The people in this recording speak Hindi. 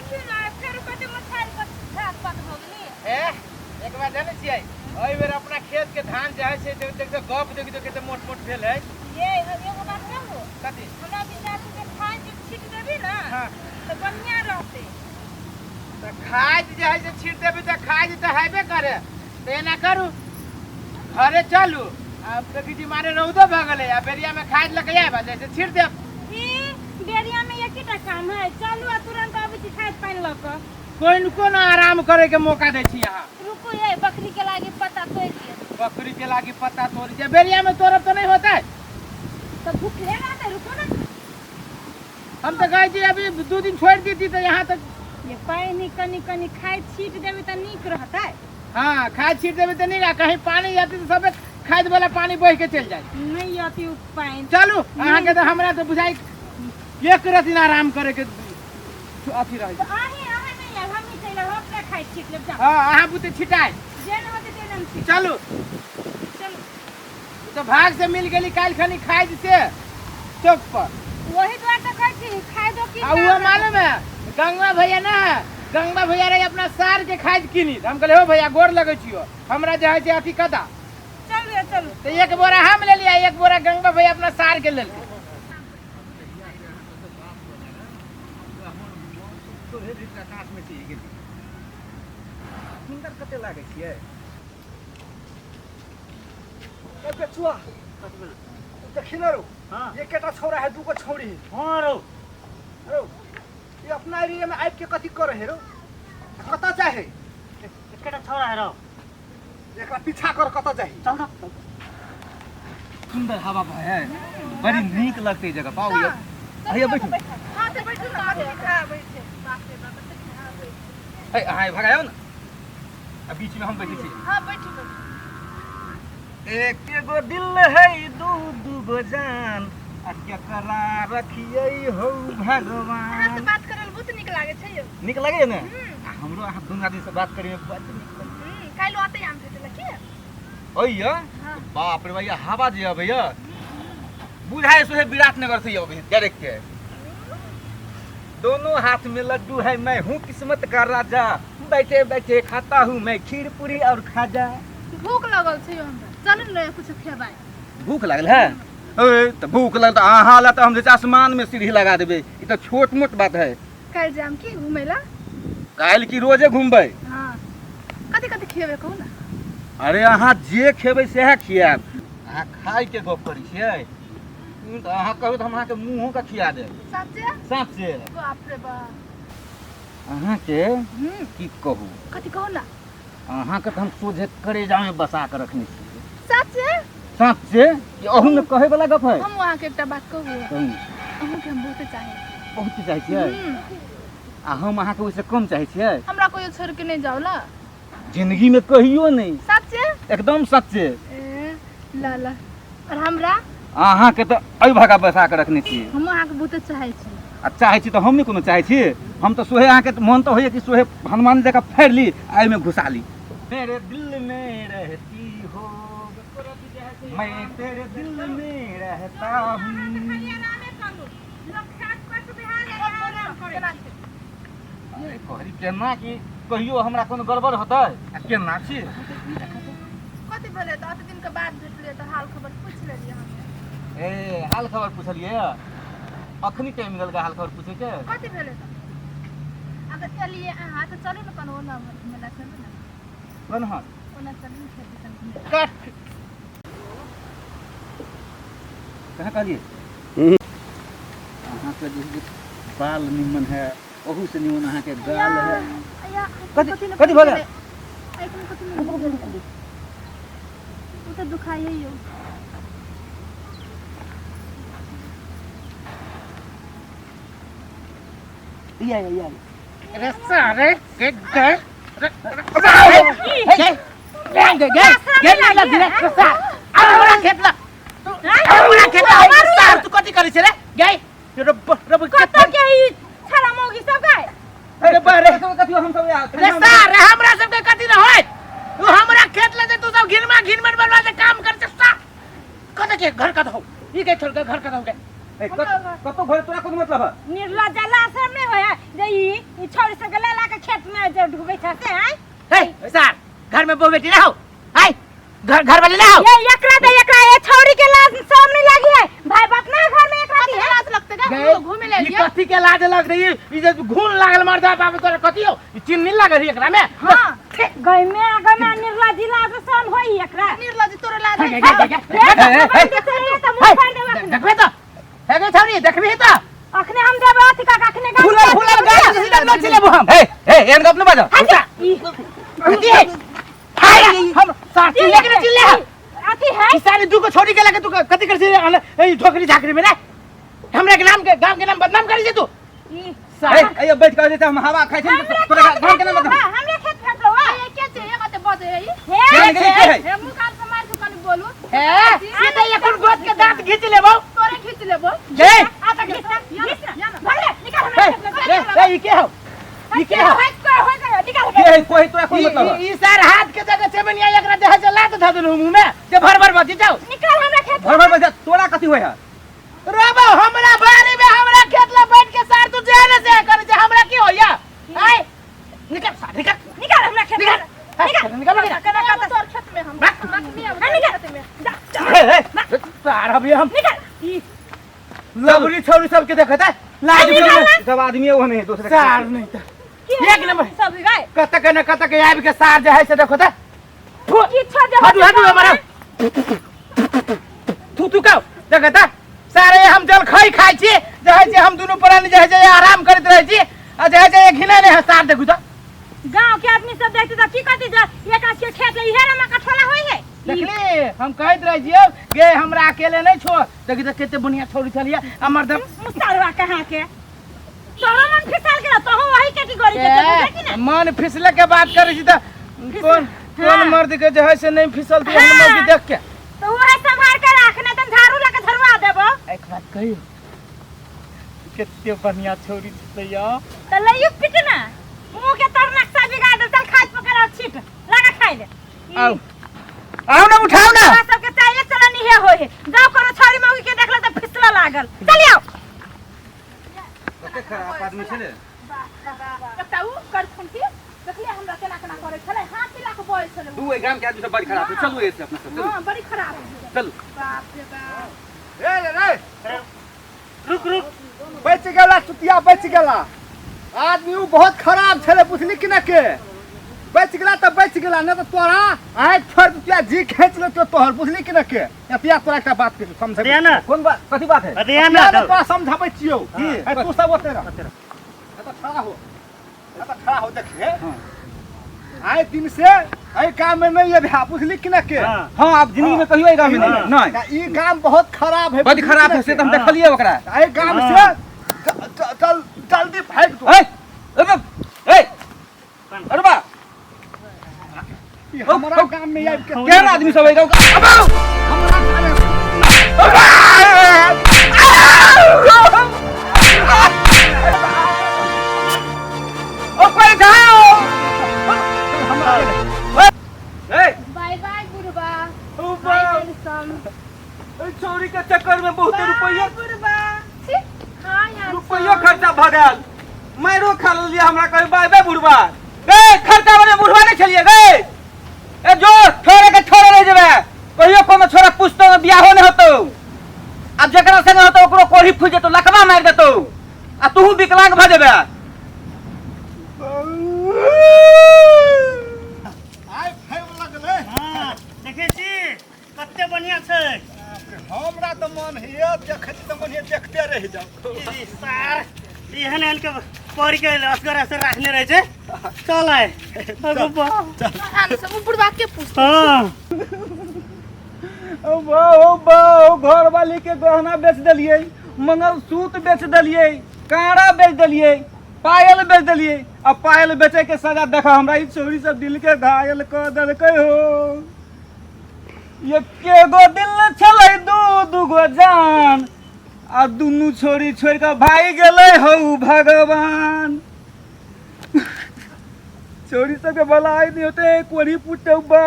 देखी ना फिर कते मछाल पर घास पात हो गेली एक बार जाने छियै ओइ बेर अपना खेत के धान जे है से देख तो गप देख तो केते मोट मोट भेल है ये एगो बात कहू कथि हमरा विचार से खाद जो छीट देबी ना हां तो बढ़िया रहते तो खाद जे है से छीट देबी तो खाद तो हेबे करे तो एना करू घरे चलू अब देखी जी मारे रौदो भ गेलै आ बेरिया में खाद लगे आबा जैसे छीट देब ई बेरिया में एकेटा काम है चलू आ तुरंत आबै छी खाद पानी ल क कोई ना आराम करे के मौका दे छी यहां रुको ये बकरी के लागी पता तोड़ दिए बकरी के लागी पता तोड़ जे बेरिया में तोड़ब तो नहीं होता है तो भूख लेगा तो रुको ना हम तो कहे छी अभी 2 दिन छोड़ दी थी तो यहाँ तक ये पानी कनी कनी खाद छीट देबी त नीक रहता है हाँ खाद छीट देबे तो नहीं रहा कहीं पानी जाती तो सब खाद वाला पानी बह के चल जाए नहीं आती पानी चलू अहाँ के तो हमरा तो बुझाई एक दिन आराम करे के अथी रह तो आही नहीं है हम ही चले हम अपने खाद छीट लेब जा हाँ अहाँ बुते छिटाई जेन होते तेन हम छीट चलू चलो तो भाग से मिल गेली काल खनी खाद से चौक पर वही द्वार तो कहै छी खादो की आ वो मालूम है गंगा भैया ना गंगा भैया रे अपना सार के खाद किनी हम कहले हो भैया गोर लगे छियो हमरा जे है से अथी कदा चल रे चल तो एक बोरा हम ले लिया एक बोरा गंगा भैया अपना सार के ले ले सुंदर कते लागे छियै ए बेचुआ देखी ना रो हां ये केटा छोरा है दूगो छोरी है हां रो रो ये अपना एरिया में आइब के कथी करे है रो कता चाहे केटा छोरा है रो एकरा पीछा कर कता चाहे चल ना सुंदर हवा है बड़ी नीक लगते जगह पाओ ये आइए बैठो हां तो बैठो ना हां बैठे बाप रे बाप ए हाय भगायो ना अब बीच में हम बैठे छी हां बैठो एक एगो दिल है दू गो जान आ केकरा रखियै हो हां भगवान से बात करल बहुत निक लागे छै यो निक लगे ना हमरो अहाँ दुनू आदमी से बात करे में बड़ निक लगे काल्हि आते आम भेटल की ओइया बाप रे भैया हवा जे भैया बुझाए सोहे विराटनगर से अभी डायरेक्ट के दोनों हाथ में लड्डू है मैं हूँ किस्मत का राजा बैठे बैठे खाता हूँ मैं खीर पूरी और खाजा भूख लगल छै हमरा चल ले कुछ खेबाई भूख लगल है ओए तो भूख लगल तो अहाँ ला तो हम जैसे आसमान में सीढ़ी लगा देबे ई तो छोट मोट बात है काल्हि जाम की घुमैला काल की रोजे घूमबे हां कथि कथि खेबे कहू ना अरे अहाँ जे खेबै सेहे खियाब अहाँ खाइ के गप करै छियै तो अहाँ कहबै तो हम अहाँ के मुंहों का खिया देब सच्चे साँचे बाप रे बाप अहाँ के की कहू कथि कहू ना अहाँ के तो हम सोझे करेजा में बसा के रखने छी सच्चे साँचे कि अहू में कहे वाला गप है हम वहां के एकटा बात कहू कहू अहू के हम बहुत चाहे बहुत चाहै छियै आ हम अहाँ के ओइसे कम चाहै छियै हमरा कोई छोड़ के नहीं जाओ ला जिंदगी में कहियो नहीं सच्चे एकदम सच्चे ए लाला और हमरा अहाँ के तो अइ भागा बसा के रखने छी हम वहां के बहुत चाहे छी आ चाहै छी तो हम नहीं कोनो चाहै छी हम तो सोहे अहाँ के मन तो होइए कि सोहे हनुमान जगह फेर ली आई में घुसा ली मेरे दिल में रहती हो मैं तेरे दिल में रहता हूँ अरे कहरी केना कि कहियो हमरा कोनो गड़बड़ होतै आ केना छी कथि भेले त अत दिन के बाद भेटले त हाल खबर पूछ लेलिए हम ए हाल खबर पूछलिए अखनी टाइम मिलल का हाल खबर पूछे के कथि भेले त अगर चलिए अहाँ त चलू न कनो ना मेला चलू ना कौन हाल ओना चलू न खेती सन कट कहाँ कहलिए अहाँ के जे बाल निमन है ओहू से निमन अहाँ के गाल है कथि कथि भले आई तुम कथि नहीं वो तो दुखाई है यो या रे सारे के गए तू कथी करै छै रे गई रब कत के ई छला मौगी सब गए अरे बारे कथि हम सब रे सारे हमरा सब के कथी न होय तू हमरा खेत ले तू सब घिनमन बनवा से काम कर सकता कत के घर का हो ई के छोड़ के घर का हो के कतो घर तोरा कोन मतलब है निर्लज्जा लाशम नहीं होया जे ई छोड़ से दूगो बैठा से हैं हे सर घर में बहू बेटी ना हो हाय घर वाले ना हो ये एकरा ये छौरी के लाज सामने लगी है भाई बाप ना घर में एकरा दी है लाज लगते का घूमे ले ई कथी के लाज लग रही ई जे घून लागल मर जा बाप तोरा कथी हो ई चिन्ह नहीं लाग रही एकरा में हां गई में निर्लज लाज सन होई एकरा निर्लज तोरे लाज देखबे तो हे गई छौरी देखबी तो अखने हम देब अथी का अखने फुला गाड़ी से सीधा न चले हम ए एन गप न बाजो कथी है हाय हम साथी लेके चले अथी है ई सारी दू को छोड़ी के लगे तू कथी कर से ए ठोकरी झाकरी में रे हमरा के नाम के गांव के नाम बदनाम करी जे तू ए बैठ कर देते हम हवा खाइ छै तोरा गांव के नाम बदनाम हमरे खेत फेंकलो ये के छे ये कते बजे है हे हे मुंह कान से मार के कनी बोलू ए सीधे अपन गोद के दांत खींच लेबो तोरे खींच लेबो ए आता घिस भले निकाल हमरे ए ई के हो ई के हो निकाल के कोई तोरा कोन मतलब ई सार हाथ के जगह चमनिया एकरा देह से लात ध देनु मुंह में जे भर भर बची जाओ निकाल हमरे खेत भर भर बजा तोरा कथी होय है रोबो हमरा बारी में हमरा खेत ला बैठ के सार तू जेने से कर जे हमरा की होया हाय निकल सार निकाल हमरे खेत निकल तोर खेत में हम रखनी है खेत में सार अभी हम निकाल ई लवरी छोरी सब के देखता लाज भी सब आदमी ओहने है दूसरे सार नहीं था एक नंबर सब गए कतक आबि के सार जे है से देखो त की छ जे हटू हमारा तू का देखता सारे हम जल खाई छी जे है से हम दोनों प्राणी जे है से आराम करत रह छी आ जे है से घिना ने सार देखू त गांव के आदमी सब देखते त की कहती जे एक आस के खेत ले इहे रमा कठोला होई है देखली हम कहत रह जियो गे हमरा अकेले नहीं छोड़ देखी त केते बढ़िया छोड़ी छलिया हमर दम मुस्तारवा कहां के तोरा मन फिसल गेल तो वही कैटेगरी के देखी ना मन फिसले के बात करे छी त कौन मर्द के जे है से नहीं फिसलती हम मर्द देख के तो वह संभाल के रखना त झाड़ू लगा धरवा देबो एक बात कहियो केते बढ़िया छोरी छलिया त लइयो पिटना मुंह के तर नक्शा बिगाड़ दे चल खाद पकड़ छीट लगा खाइ ले आओ ना उठाओ ना सब के चाहिए चलन इहे होय है जाओ करो छौरी मौगी के देखला त फिसला लागल चल आओ कते खराब आदमी छले बताऊ कर फंकी देखलिए हमरा केना केना करे छले हाथ मिला के बोल छले तू ए गांव के आदमी सब बड़ी खराब है चलो ऐसे अपना सब हां बड़ी खराब है चलो बाप रे बाप रे रुक बच गेला सुतिया बच गेला आदमी उ बहुत खराब छले बुझली कि ना के बच गेला त बच गेला न त तोरा आइ छोड़ तुया जी खींच ले तो तोहर बुझली कि ना के एतिया तोरा एकटा बात के समझ दिया ना कौन बात कथी बात है दिया ना तो समझाबै छियौ की तू सब ओते रह त खड़ा हो देखे आइ दिन से आइ काम में नहीं है बुझली कि ना के हां आप जिंदगी में कहियो ए गांव में नहीं ई काम बहुत खराब है बड़ी खराब है से त हम देखलिए ओकरा आइ काम से चल जल्दी भाग तू ए अरे बा हमरा काम में आइ के केना आदमी सब ए गांव हमरा ओ पर जाओ ए बाय बाय गुरुबा ओ बाय वेलकम चोरी के चक्कर में बहुत रुपया गुरुबा छी हां यार रुपया खर्चा भ गेल मारो खा लिया हमरा कहे बाय बाय बुढ़वा ए खर्चा बने बुढ़वा नहीं छलिए गे ए जो छोरे के छोरे रह जेबे कहियो कोनो छोरा पुछतो में बियाह न होतो अब जकरा संग होतो ओकरो कोढ़ी फुल जेतो लकवा मार देतो आ तू विकलांग भ जेबे आइ फेर लगले हां देखे छी कते बढ़िया छै हमरा त मन है देखत त मन देखते रह जाओ ई सार एहन एहन के पढ़ के असगर से रखने रहे छै चल आए अगो बा हम सब बुढ़वा के पूछ हां ओ बा घर वाली के गहना बेच देलिए मंगलसूत्र बेच देलिए कांड़ा बेच देलिए पायल बेच देलिए अब पायल बेचे के सजा देखा हमरा ई चोरी सब दिल के घायल कर देलकै हो एके गो दिल छलै दू गो जान आ दुनू छोरी छोड़ के भाई गेलै हो भगवान छोरी सबके भलाई नहीं होते कोरी पुटबा